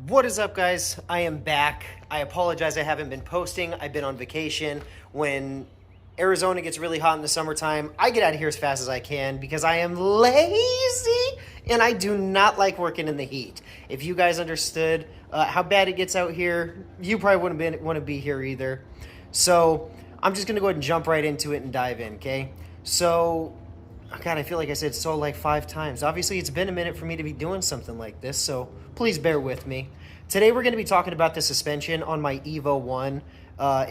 What is up, guys? I am back. I apologize I haven't been posting. I've been on vacation. When Arizona gets really hot in the summertime, I get out of here as fast as I can because I am lazy and I do not like working in the heat. If you guys understood how bad it gets out here, you probably wouldn't want to be here either. So I'm just going to go ahead and jump right into it and dive in, okay? So God, I feel like I said so like 5 times. Obviously, it's been a minute for me to be doing something like this, so please bear with me. Today, we're going to be talking about the suspension on my Evo1.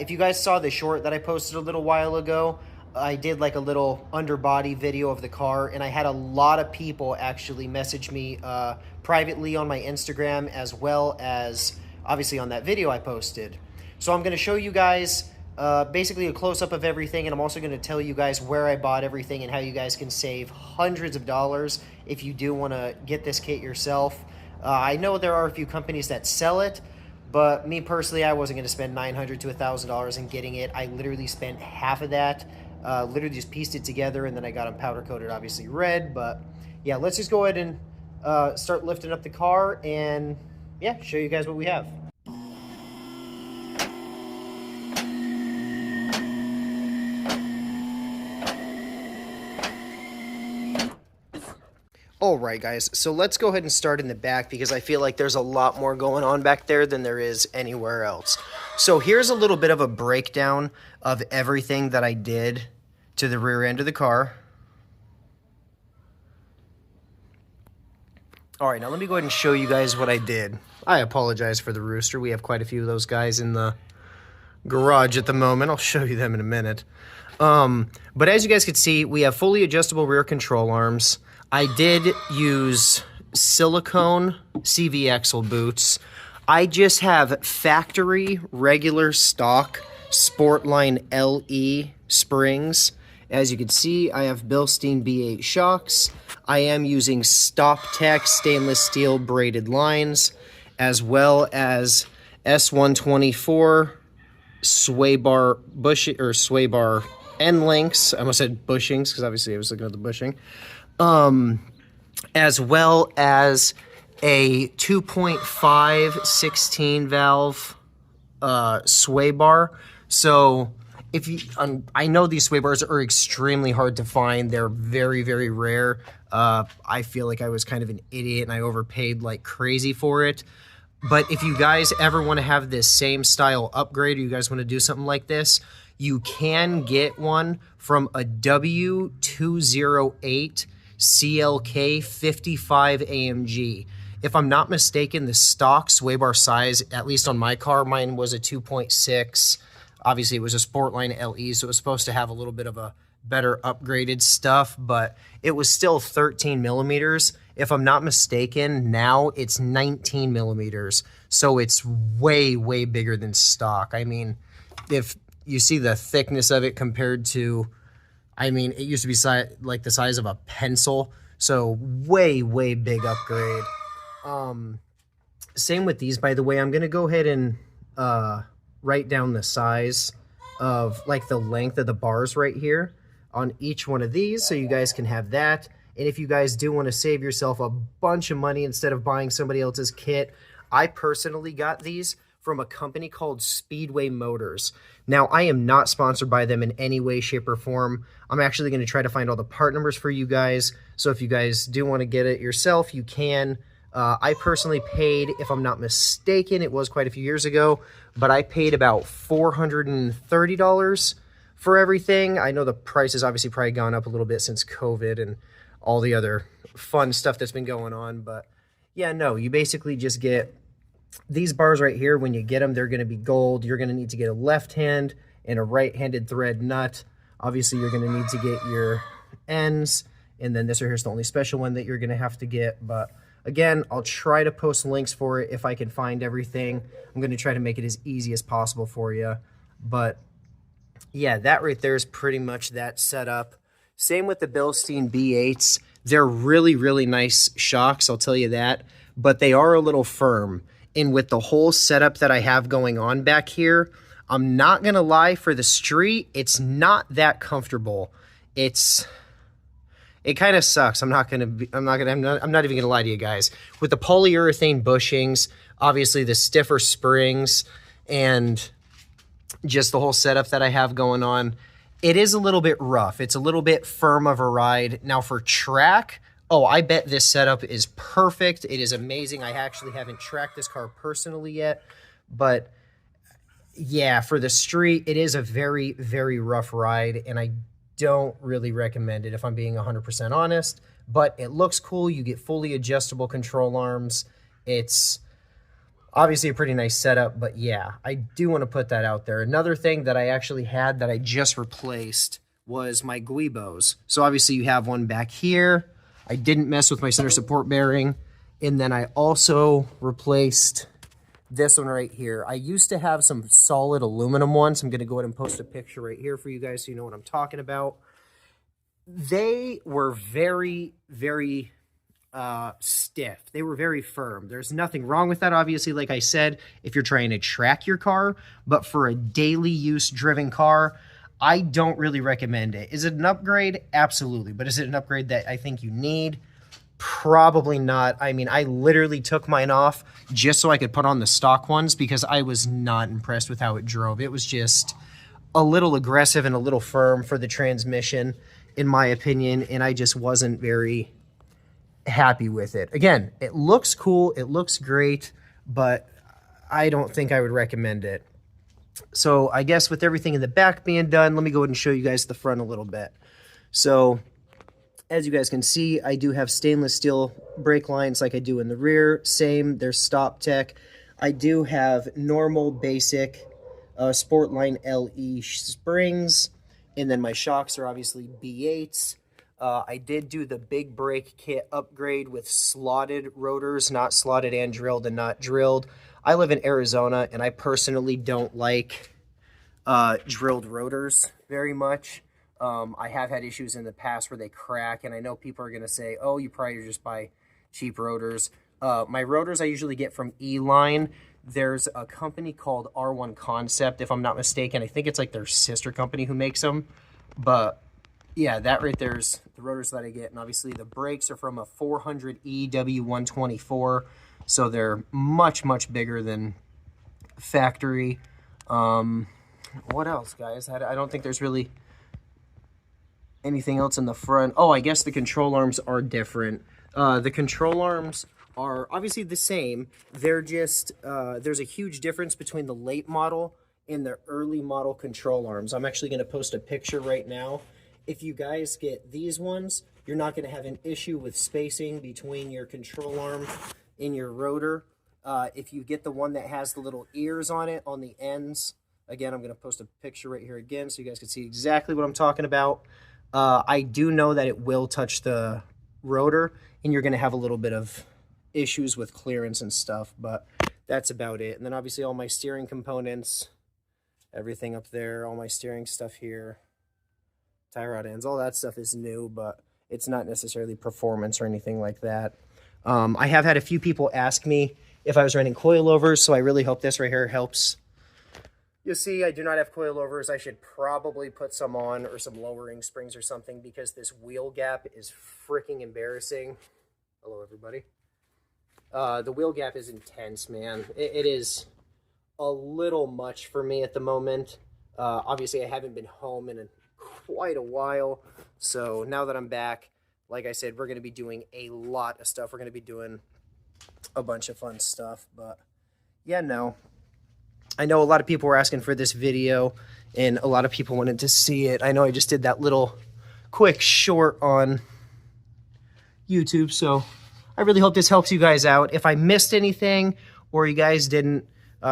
If you guys saw the short that I posted a little while ago, I did like a little underbody video of the car, and I had a lot of people actually message me privately on my Instagram, as well as obviously on that video I posted. So I'm going to show you guys basically a close-up of everything, and I'm also going to tell you guys where I bought everything and how you guys can save hundreds of dollars if you do want to get this kit yourself. I know there are a few companies that sell it, but me personally, I wasn't going to spend $900 to $1,000 in getting it. I literally spent half of that, literally just pieced it together, and then I got them powder-coated, obviously red. But yeah, let's just go ahead and start lifting up the car and yeah, show you guys what we have. Alright guys, so let's go ahead and start in the back because I feel like there's a lot more going on back there than there is anywhere else. So here's a little bit of a breakdown of everything that I did to the rear end of the car. Alright, now let me go ahead and show you guys what I did. I apologize for the rooster. We have quite a few of those guys in the garage at the moment. I'll show you them in a minute. But as you guys can see, we have fully adjustable rear control arms. I did use silicone CV axle boots. I just have factory regular stock Sportline LE springs. As you can see, I have Bilstein B8 shocks. I am using StopTech stainless steel braided lines, as well as S124 sway bar end links. I almost said bushings because obviously I was looking at the bushing. As well as a 2.5 16 valve sway bar. So if you, I know these sway bars are extremely hard to find. They're very, very rare. I feel like I was kind of an idiot and I overpaid like crazy for it. But if you guys ever want to have this same style upgrade, or you guys want to do something like this, you can get one from a W208 CLK 55 AMG. If I'm not mistaken, the stock sway bar size, at least on my car, mine was a 2.6. Obviously, it was a Sportline LE, so it was supposed to have a little bit of a better upgraded stuff, but it was still 13 millimeters. If I'm not mistaken, now it's 19 millimeters, so it's way, way bigger than stock. I mean, if you see the thickness of it compared to, I mean, it used to be like the size of a pencil, so way, way big upgrade. Same with these, by the way. I'm going to go ahead and write down the size of, like, the length of the bars right here on each one of these, so you guys can have that. And if you guys do want to save yourself a bunch of money instead of buying somebody else's kit, I personally got these from a company called Speedway Motors. Now, I am not sponsored by them in any way, shape, or form. I'm actually going to try to find all the part numbers for you guys. So if you guys do want to get it yourself, you can. I personally paid, if I'm not mistaken, it was quite a few years ago, but I paid about $430 for everything. I know the price has obviously probably gone up a little bit since COVID and all the other fun stuff that's been going on. But yeah, no, you basically just get these bars right here. When you get them, they're going to be gold. You're going to need to get a left hand and a right-handed thread nut. Obviously, you're going to need to get your ends, and then this right here is the only special one that you're going to have to get. But again, I'll try to post links for it if I can find everything. I'm going to try to make it as easy as possible for you. But yeah, that right there is pretty much that setup. Same with the Bilstein B8s. They're really, really nice shocks, I'll tell you that. But they are a little firm. And with the whole setup that I have going on back here, I'm not going to lie, for the street, it's not that comfortable. It's It kind of sucks. I'm not even gonna lie to you guys. With the polyurethane bushings, obviously the stiffer springs, and just the whole setup that I have going on, it is a little bit rough. It's a little bit firm of a ride. Now for track, oh, I bet this setup is perfect. It is amazing. I actually haven't tracked this car personally yet, but yeah, for the street, it is a very, very rough ride, and I don't really recommend it if I'm being 100% honest, but it looks cool. You get fully adjustable control arms. It's obviously a pretty nice setup, but yeah, I do want to put that out there. Another thing that I actually had that I just replaced was my guibos. So obviously you have one back here. I didn't mess with my center support bearing. And then I also replaced this one right here. I used to have some solid aluminum ones. I'm going to go ahead and post a picture right here for you guys so you know what I'm talking about. They were very, very stiff. They were very firm. There's nothing wrong with that, obviously, like I said, if you're trying to track your car, but for a daily use driven car, I don't really recommend it. Is it an upgrade? Absolutely. But is it an upgrade that I think you need? Probably not. I mean, I literally took mine off just so I could put on the stock ones because I was not impressed with how it drove. It was just a little aggressive and a little firm for the transmission, in my opinion, and I just wasn't very happy with it. Again, it looks cool, it looks great, but I don't think I would recommend it. So I guess with everything in the back being done, let me go ahead and show you guys the front a little bit. So as you guys can see, I do have stainless steel brake lines like I do in the rear. Same, there's Stop Tech. I do have normal basic Sportline LE springs, and then my shocks are obviously B8s. I did do the big brake kit upgrade with slotted rotors, not slotted and drilled and not drilled. I live in Arizona, and I personally don't like drilled rotors very much. I have had issues in the past where they crack, and I know people are going to say, oh, you probably just buy cheap rotors. My rotors I usually get from E-Line. There's a company called R1 Concept, if I'm not mistaken. I think it's like their sister company who makes them. But yeah, that right there's the rotors that I get. And obviously the brakes are from a 400e Evo1 so they're much, much bigger than factory. What else, guys? I don't think there's really anything else in the front. Oh, I guess the control arms are different. The control arms are obviously the same. They're just, there's a huge difference between the late model and the early model control arms. I'm actually going to post a picture right now. If you guys get these ones, you're not going to have an issue with spacing between your control arm and your rotor. If you get the one that has the little ears on it, on the ends, again, I'm going to post a picture right here again so you guys can see exactly what I'm talking about. I do know that it will touch the rotor, and you're going to have a little bit of issues with clearance and stuff, but that's about it. And then obviously all my steering components, everything up there, all my steering stuff here, tie rod ends, all that stuff is new, but it's not necessarily performance or anything like that. I have had a few people ask me if I was running coilovers, so I really hope this right here helps. You see, I do not have coilovers. I should probably put some on, or some lowering springs or something, because this wheel gap is freaking embarrassing. Hello, everybody. The wheel gap is intense, man. It is a little much for me at the moment. Obviously, I haven't been home in quite a while, so now that I'm back, like I said, we're going to be doing a lot of stuff. We're going to be doing a bunch of fun stuff, but yeah, no. I know a lot of people were asking for this video, and a lot of people wanted to see it. I know I just did that little quick short on YouTube, so I really hope this helps you guys out. If I missed anything, or you guys didn't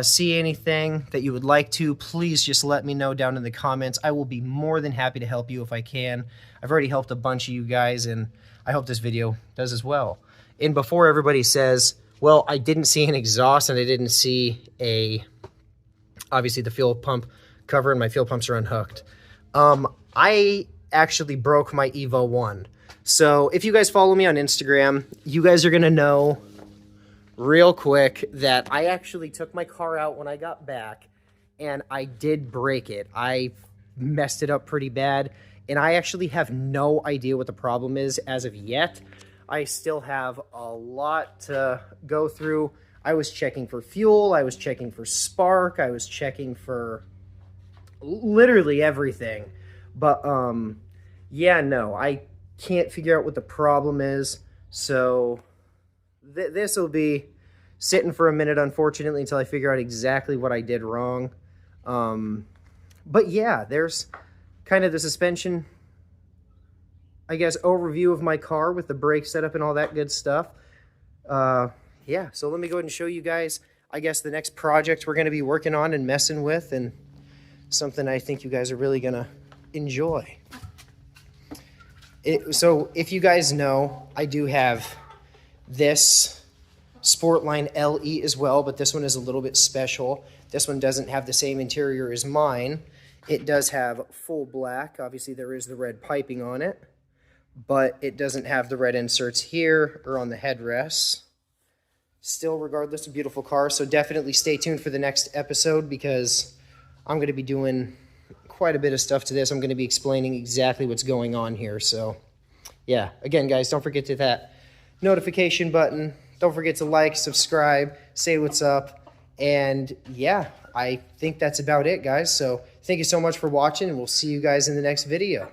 see anything that you would like to, please just let me know down in the comments. I will be more than happy to help you if I can. I've already helped a bunch of you guys, and I hope this video does as well. And before everybody says, well, I didn't see an exhaust, and I didn't see obviously the fuel pump cover, and my fuel pumps are unhooked. I actually broke my Evo1. So if you guys follow me on Instagram, you guys are going to know real quick that I actually took my car out when I got back, and I did break it. I messed it up pretty bad, and I actually have no idea what the problem is as of yet. I still have a lot to go through. I was checking for fuel, I was checking for spark, I was checking for literally everything. But yeah, no, I can't figure out what the problem is. So this will be sitting for a minute, unfortunately, until I figure out exactly what I did wrong. But yeah, there's kind of the suspension, I guess, overview of my car with the brake setup and all that good stuff. Yeah, so let me go ahead and show you guys, I guess, the next project we're going to be working on and messing with, and something I think you guys are really going to enjoy. So if you guys know, I do have this Sportline LE as well, but this one is a little bit special. This one doesn't have the same interior as mine. It does have full black. Obviously, there is the red piping on it, but it doesn't have the red inserts here or on the headrests. Still, regardless, a beautiful car, so definitely stay tuned for the next episode because I'm going to be doing quite a bit of stuff to this. I'm going to be explaining exactly what's going on here. So, yeah, again, guys, don't forget to hit that notification button. Don't forget to like, subscribe, say what's up, and yeah, I think that's about it, guys. So, thank you so much for watching, and we'll see you guys in the next video.